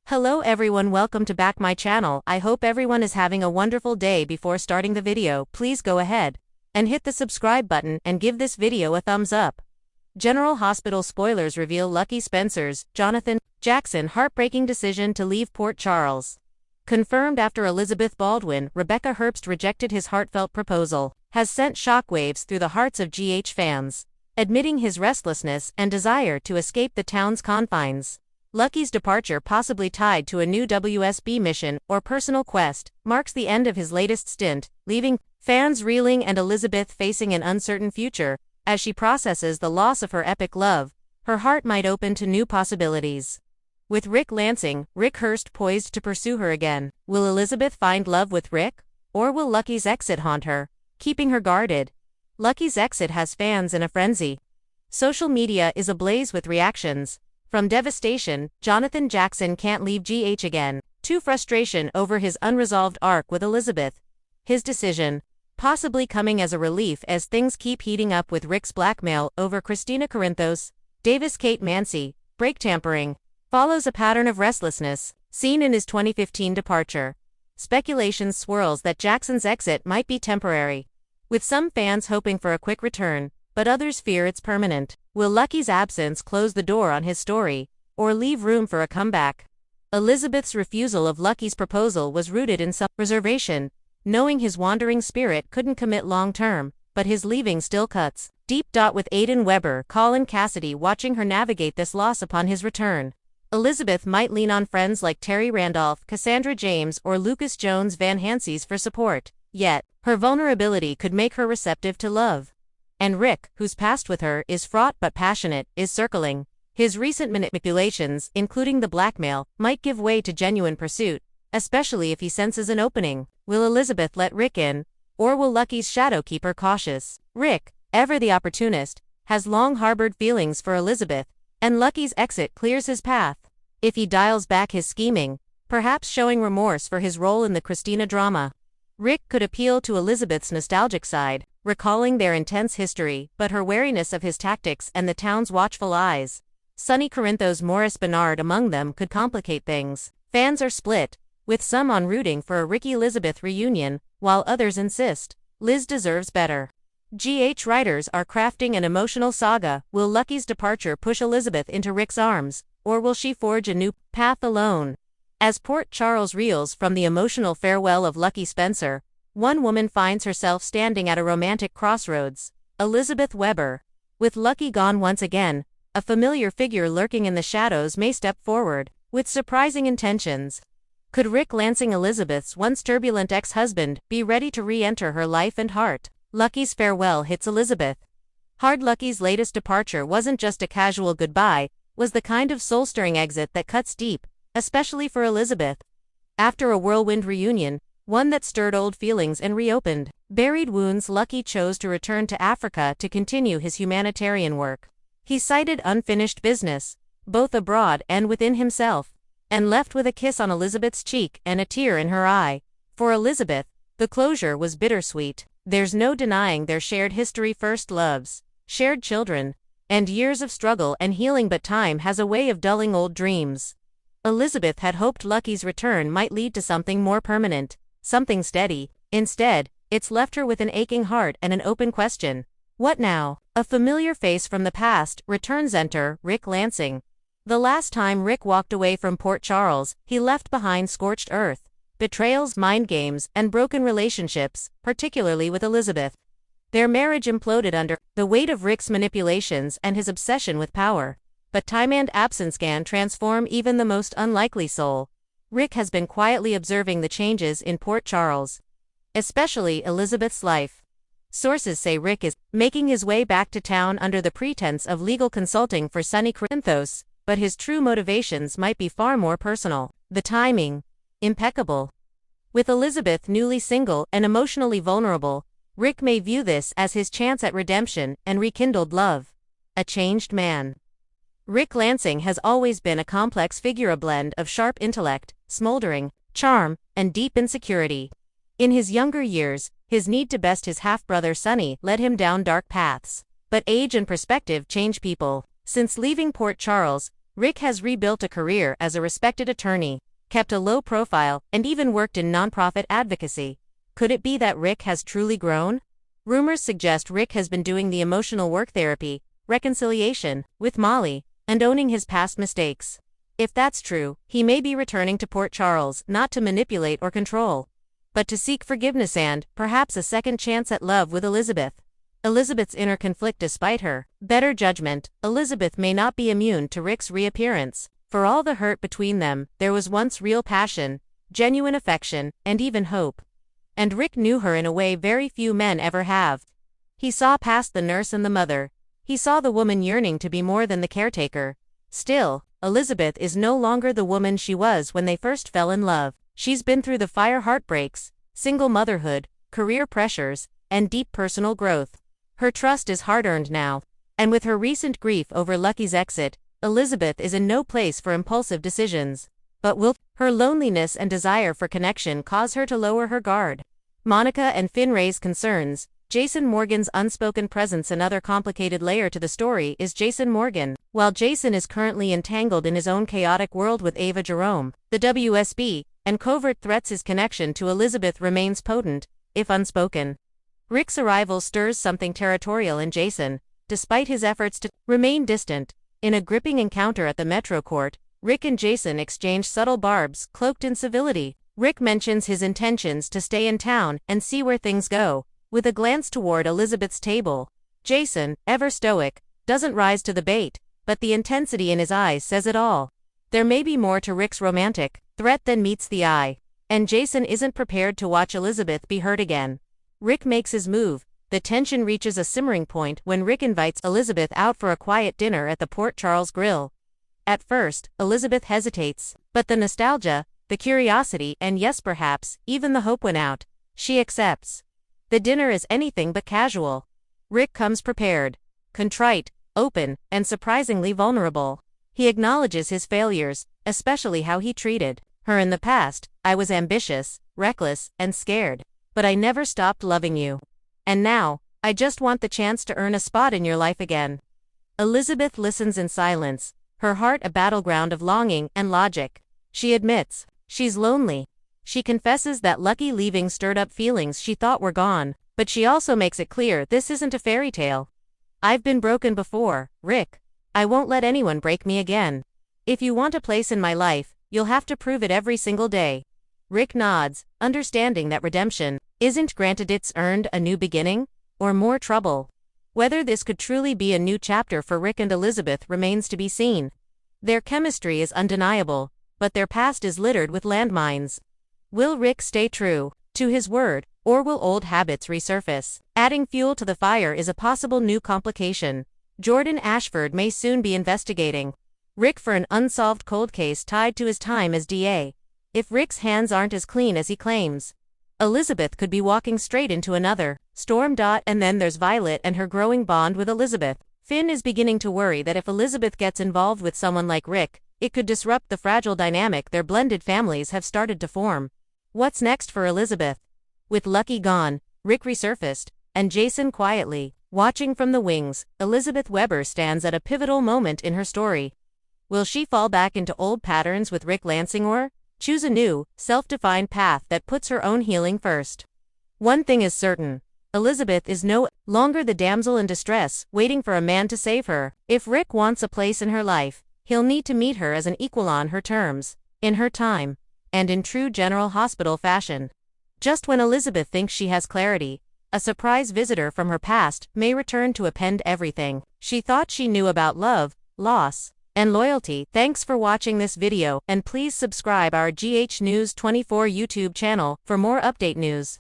Hello everyone, welcome to back my channel. I hope everyone is having a wonderful day. Before starting the video, please go ahead and hit the subscribe button and give this video a thumbs up. General Hospital spoilers reveal Lucky Spencer's, Jonathan Jackson heartbreaking decision to leave Port Charles. Confirmed after Elizabeth Baldwin, Rebecca Herbst rejected his heartfelt proposal, has sent shockwaves through the hearts of GH fans, admitting his restlessness and desire to escape the town's confines. Lucky's departure, possibly tied to a new WSB mission or personal quest, marks the end of his latest stint, leaving fans reeling and Elizabeth facing an uncertain future. As she processes the loss of her epic love, her heart might open to new possibilities. With Rick Lansing, Rick Hearst poised to pursue her again. Will Elizabeth find love with Rick? Or will Lucky's exit haunt her, keeping her guarded? Lucky's exit has fans in a frenzy. Social media is ablaze with reactions. From devastation, Jonathan Jackson can't leave GH again, to frustration over his unresolved arc with Elizabeth. His decision, possibly coming as a relief as things keep heating up with Rick's blackmail over Christina Corinthos, Davis-Kate Mancy, brake tampering, follows a pattern of restlessness, seen in his 2015 departure. Speculation swirls that Jackson's exit might be temporary, with some fans hoping for a quick return, but others fear it's permanent. Will Lucky's absence close the door on his story, or leave room for a comeback? Elizabeth's refusal of Lucky's proposal was rooted in some reservation, knowing his wandering spirit couldn't commit long-term, but his leaving still cuts deep. With Aidan Weber, Colin Cassidy watching her navigate this loss upon his return, Elizabeth might lean on friends like Terry Randolph, Cassandra James, or Lucas Jones Van Hansies for support, yet her vulnerability could make her receptive to love. And Rick, whose past with her is fraught but passionate, is circling. His recent manipulations, including the blackmail, might give way to genuine pursuit, especially if he senses an opening. Will Elizabeth let Rick in, or will Lucky's shadow keep her cautious? Rick, ever the opportunist, has long harbored feelings for Elizabeth, and Lucky's exit clears his path. If he dials back his scheming, perhaps showing remorse for his role in the Christina drama, Rick could appeal to Elizabeth's nostalgic side, recalling their intense history, but her wariness of his tactics and the town's watchful eyes, Sonny Corinthos, Morris Bernard among them, could complicate things. Fans are split, with some on rooting for a Ricky-Elizabeth reunion, while others insist Liz deserves better. GH writers are crafting an emotional saga. Will Lucky's departure push Elizabeth into Rick's arms, or will she forge a new path alone? As Port Charles reels from the emotional farewell of Lucky Spencer, one woman finds herself standing at a romantic crossroads. Elizabeth Weber. With Lucky gone once again, a familiar figure lurking in the shadows may step forward, with surprising intentions. Could Rick Lansing, Elizabeth's once turbulent ex-husband, be ready to re-enter her life and heart? Lucky's farewell hits Elizabeth hard. Lucky's latest departure wasn't just a casual goodbye, was the kind of soul-stirring exit that cuts deep, especially for Elizabeth. After a whirlwind reunion, one that stirred old feelings and reopened buried wounds, Lucky chose to return to Africa to continue his humanitarian work. He cited unfinished business, both abroad and within himself, and left with a kiss on Elizabeth's cheek and a tear in her eye. For Elizabeth, the closure was bittersweet. There's no denying their shared history, first loves, shared children, and years of struggle and healing, but time has a way of dulling old dreams. Elizabeth had hoped Lucky's return might lead to something more permanent, something steady. Instead, it's left her with an aching heart and an open question. What now? A familiar face from the past returns. Enter Rick Lansing. The last time Rick walked away from Port Charles, he left behind scorched earth, betrayals, mind games, and broken relationships, particularly with Elizabeth. Their marriage imploded under the weight of Rick's manipulations and his obsession with power. But time and absence can transform even the most unlikely soul. Rick has been quietly observing the changes in Port Charles, especially Elizabeth's life. Sources say Rick is making his way back to town under the pretense of legal consulting for Sonny Corinthos, but his true motivations might be far more personal. The timing, impeccable. With Elizabeth newly single and emotionally vulnerable, Rick may view this as his chance at redemption and rekindled love. A changed man. Rick Lansing has always been a complex figure, a blend of sharp intellect, smoldering charm, and deep insecurity. In his younger years, his need to best his half-brother Sonny led him down dark paths. But age and perspective change people. Since leaving Port Charles, Rick has rebuilt a career as a respected attorney, kept a low profile, and even worked in nonprofit advocacy. Could it be that Rick has truly grown? Rumors suggest Rick has been doing the emotional work therapy, reconciliation, with Molly, and owning his past mistakes. If that's true, he may be returning to Port Charles not to manipulate or control, but to seek forgiveness and, perhaps, a second chance at love with Elizabeth. Elizabeth's inner conflict. Despite her better judgment, Elizabeth may not be immune to Rick's reappearance. For all the hurt between them, there was once real passion, genuine affection, and even hope. And Rick knew her in a way very few men ever have. He saw past the nurse and the mother. He saw the woman yearning to be more than the caretaker. Still, Elizabeth is no longer the woman she was when they first fell in love. She's been through the fire heartbreaks, single motherhood, career pressures, and deep personal growth. Her trust is hard-earned now. And with her recent grief over Lucky's exit, Elizabeth is in no place for impulsive decisions. But will her loneliness and desire for connection cause her to lower her guard? Monica and Finn raise concerns. Jason Morgan's unspoken presence. Another complicated layer to the story is Jason Morgan. While Jason is currently entangled in his own chaotic world with Ava Jerome, the WSB, and covert threats, his connection to Elizabeth remains potent, if unspoken. Rick's arrival stirs something territorial in Jason, despite his efforts to remain distant. In a gripping encounter at the Metro Court, Rick and Jason exchange subtle barbs, cloaked in civility. Rick mentions his intentions to stay in town and see where things go, with a glance toward Elizabeth's table. Jason, ever stoic, doesn't rise to the bait, but the intensity in his eyes says it all. There may be more to Rick's romantic threat than meets the eye, and Jason isn't prepared to watch Elizabeth be hurt again. Rick makes his move. The tension reaches a simmering point when Rick invites Elizabeth out for a quiet dinner at the Port Charles Grill. At first, Elizabeth hesitates, but the nostalgia, the curiosity, and yes, perhaps, even the hope win out. She accepts. The dinner is anything but casual. Rick comes prepared, contrite, open, and surprisingly vulnerable. He acknowledges his failures, especially how he treated her in the past. I was ambitious, reckless, and scared, but I never stopped loving you. And now, I just want the chance to earn a spot in your life again. Elizabeth listens in silence, her heart a battleground of longing and logic. She admits she's lonely. She confesses that Lucky leaving stirred up feelings she thought were gone, but she also makes it clear this isn't a fairy tale. I've been broken before, Rick. I won't let anyone break me again. If you want a place in my life, you'll have to prove it every single day. Rick nods, understanding that redemption isn't granted. It's earned a new beginning, or more trouble. Whether this could truly be a new chapter for Rick and Elizabeth remains to be seen. Their chemistry is undeniable, but their past is littered with landmines. Will Rick stay true to his word, or will old habits resurface? Adding fuel to the fire is a possible new complication. Jordan Ashford may soon be investigating Rick for an unsolved cold case tied to his time as DA. If Rick's hands aren't as clean as he claims, Elizabeth could be walking straight into another storm. And then there's Violet and her growing bond with Elizabeth. Finn is beginning to worry that if Elizabeth gets involved with someone like Rick, it could disrupt the fragile dynamic their blended families have started to form. What's next for Elizabeth? With Lucky gone, Rick resurfaced, and Jason quietly watching from the wings, Elizabeth Weber stands at a pivotal moment in her story. Will she fall back into old patterns with Rick Lansing, or choose a new, self-defined path that puts her own healing first? One thing is certain. Elizabeth is no longer the damsel in distress, waiting for a man to save her. If Rick wants a place in her life, he'll need to meet her as an equal on her terms, in her time, and in true General Hospital fashion. Just when Elizabeth thinks she has clarity, a surprise visitor from her past may return to upend everything she thought she knew about love, loss, and loyalty. Thanks for watching this video, and please subscribe our GH News 24 YouTube channel for more update news.